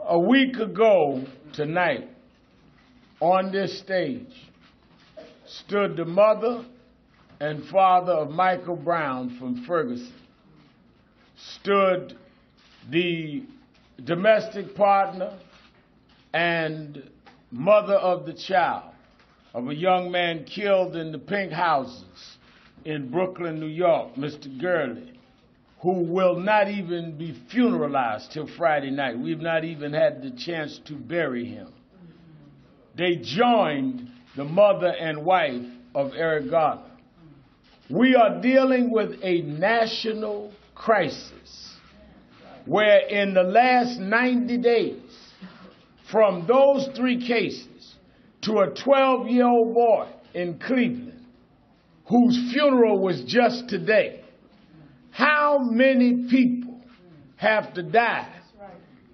A week ago tonight, on this stage, stood the mother and father of Michael Brown from Ferguson, stood the domestic partner and mother of the child of a young man killed in the pink houses in Brooklyn, New York, Mr. Gurley, who will not even be funeralized till Friday night. We've not even had the chance to bury him. They joined the mother and wife of Eric Garner. We are dealing with a national crisis where in the last 90 days, from those three cases to a 12-year-old boy in Cleveland whose funeral was just today, how many people have to die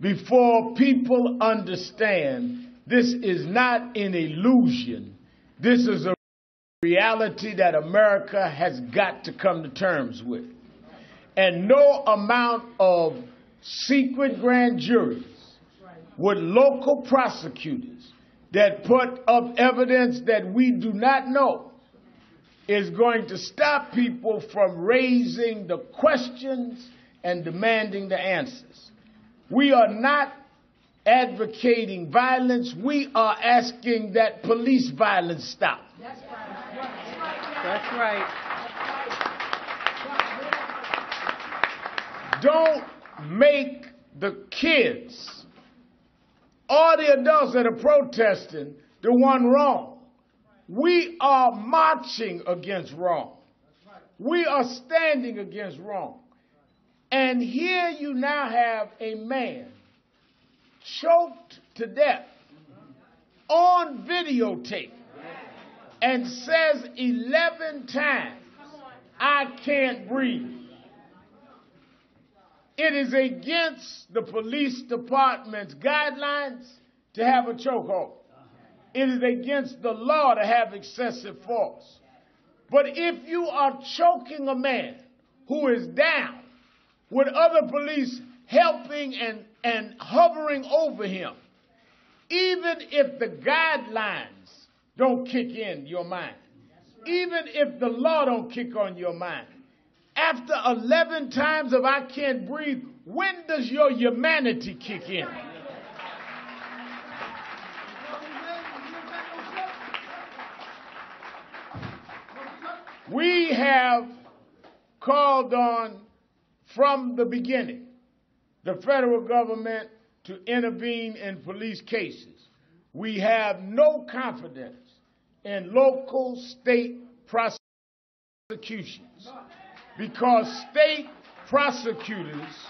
before people understand this is not an illusion? This is a reality that America has got to come to terms with. And no amount of secret grand juries with local prosecutors that put up evidence that we do not know is going to stop people from raising the questions and demanding the answers. We are not advocating violence. We are asking that police violence stop. That's right. That's right. Don't make the kids or the adults that are protesting the one wrong. We are marching against wrong. We are standing against wrong. And here you now have a man choked to death on videotape and says 11 times, "I can't breathe." It is against the police department's guidelines to have a chokehold. It is against the law to have excessive force. But if you are choking a man who is down with other police helping and hovering over him, even if the guidelines don't kick in your mind, even if the law don't kick on your mind, after 11 times of "I can't breathe," when does your humanity kick in? We have called on, from the beginning, the federal government to intervene in police cases. We have no confidence in local state prosecutions because state prosecutors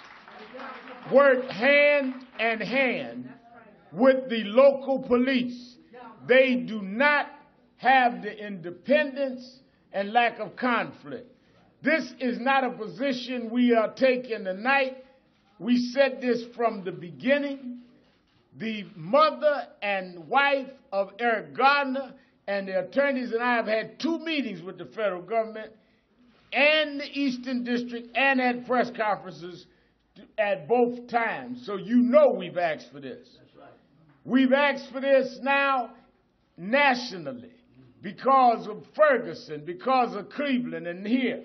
work hand in hand with the local police. They do not have the independence and lack of conflict. This is not a position we are taking tonight. We said this from the beginning. The mother and wife of Eric Garner and the attorneys and I have had 2 meetings with the federal government and the Eastern District and at press conferences at both times. So you know we've asked for this. That's right. We've asked for this now nationally because of Ferguson, because of Cleveland, and here.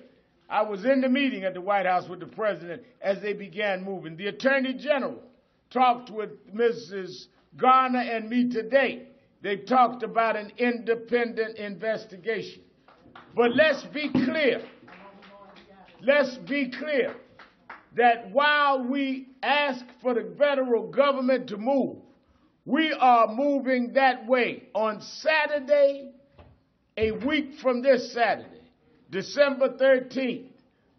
I was in the meeting at the White House with the president as they began moving. The Attorney General talked with Mrs. Garner and me today. They've talked about an independent investigation. But let's be clear. Let's be clear that while we ask for the federal government to move, we are moving that way. On Saturday, a week from this Saturday, December 13th,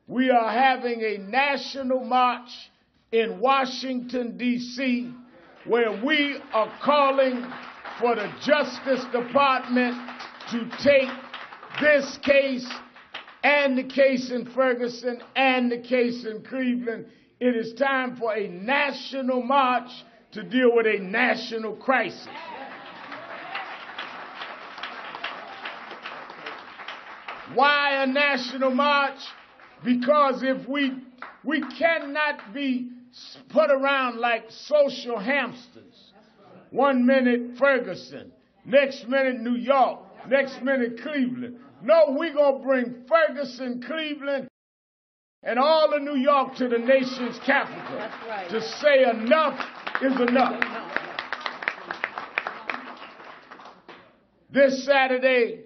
we are having a national march in Washington, D.C., where we are calling for the Justice Department to take this case and the case in Ferguson and the case in Cleveland. It is time for a national march to deal with a national crisis. Why a national march? Because if we cannot be put around like social hamsters. 1 minute Ferguson, next minute New York, next minute Cleveland. No, we're going to bring Ferguson, Cleveland, and all of New York to the nation's capital to say enough is enough. This Saturday,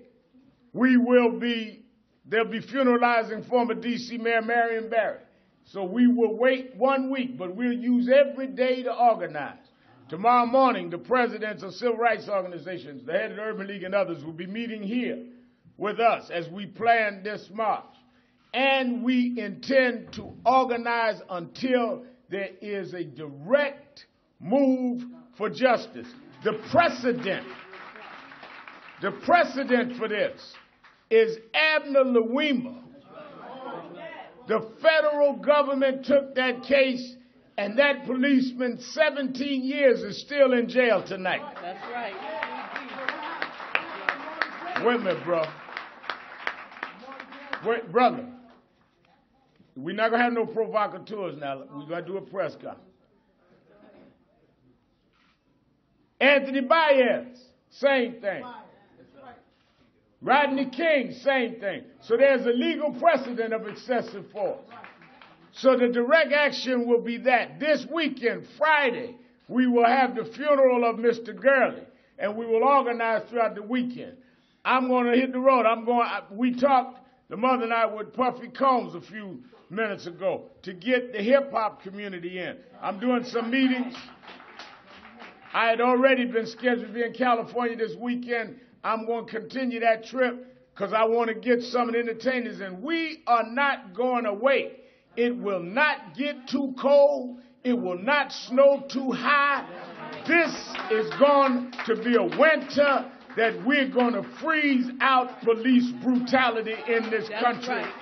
there'll be funeralizing former D.C. Mayor Marion Barry. So we will wait 1 week, but we'll use every day to organize. Tomorrow morning, the presidents of civil rights organizations, the head of the Urban League and others will be meeting here with us as we plan this march. And we intend to organize until there is a direct move for justice. The precedent for this is Abner Louima. The federal government took that case, and that policeman, 17 years, is still in jail tonight. That's right. Wait a minute, bro. Wait, brother. We're not going to have no provocateurs now. We're going to do a press conference. Anthony Baez, same thing. Rodney King, same thing. So there's a legal precedent of excessive force. So the direct action will be that. This weekend, Friday, we will have the funeral of Mr. Gurley, and we will organize throughout the weekend. I'm going to hit the road. We talked, the mother and I, with Puffy Combs a few minutes ago to get the hip-hop community in. I'm doing some meetings. I had already been scheduled to be in California this weekend. I'm going to continue that trip because I want to get some of the entertainers in. We are not going away. It will not get too cold. It will not snow too high. This is going to be a winter that we're going to freeze out police brutality in this country. Right.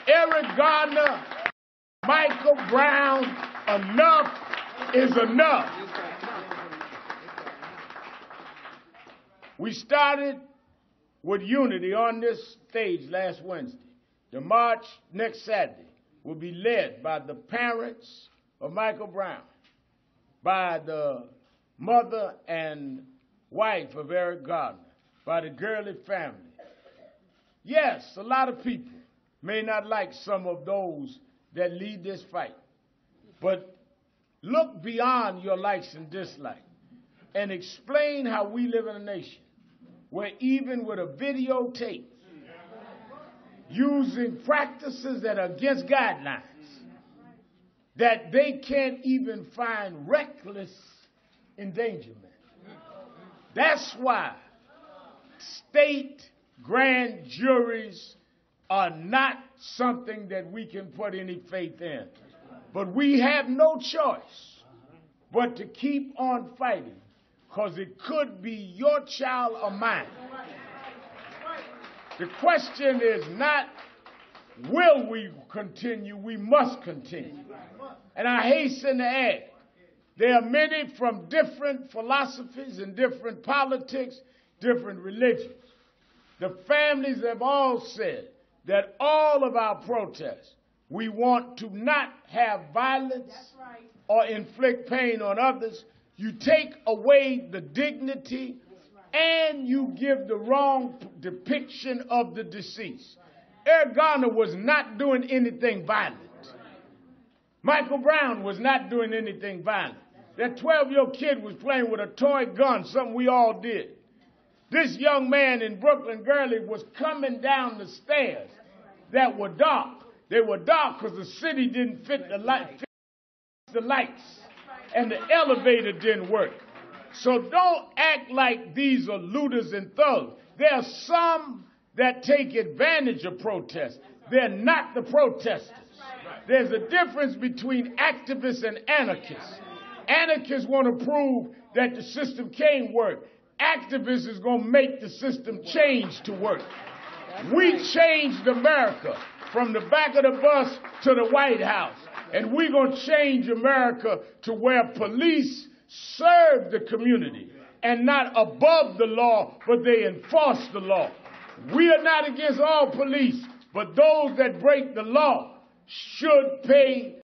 Eric Garner, Michael Brown, enough is enough. We started with unity on this stage last Wednesday. The march next Saturday will be led by the parents of Michael Brown, by the mother and wife of Eric Garner, by the Gurley family. Yes, a lot of people may not like some of those that lead this fight, but look beyond your likes and dislikes and explain how we live in a nation where even with a videotape using practices that are against guidelines, that they can't even find reckless endangerment. That's why state grand juries are not something that we can put any faith in. But we have no choice but to keep on fighting, because it could be your child or mine. The question is not, will we continue? We must continue. And I hasten to add, there are many from different philosophies and different politics, different religions. The families have all said that all of our protests, we want to not have violence or inflict pain on others. You take away the dignity and you give the wrong depiction of the deceased. Eric Garner was not doing anything violent. Michael Brown was not doing anything violent. That 12-year-old kid was playing with a toy gun, something we all did. This young man in Brooklyn, Gurley, was coming down the stairs that were dark. They were dark because the city didn't fit the lights, and the elevator didn't work. So don't act like these are looters and thugs. There are some that take advantage of protests. They're not the protesters. There's a difference between activists and anarchists. Anarchists want to prove that the system can't work. Activists is going to make the system change to work. We changed America from the back of the bus to the White House. And we're going to change America to where police serve the community and not above the law, but they enforce the law. We are not against all police, but those that break the law should pay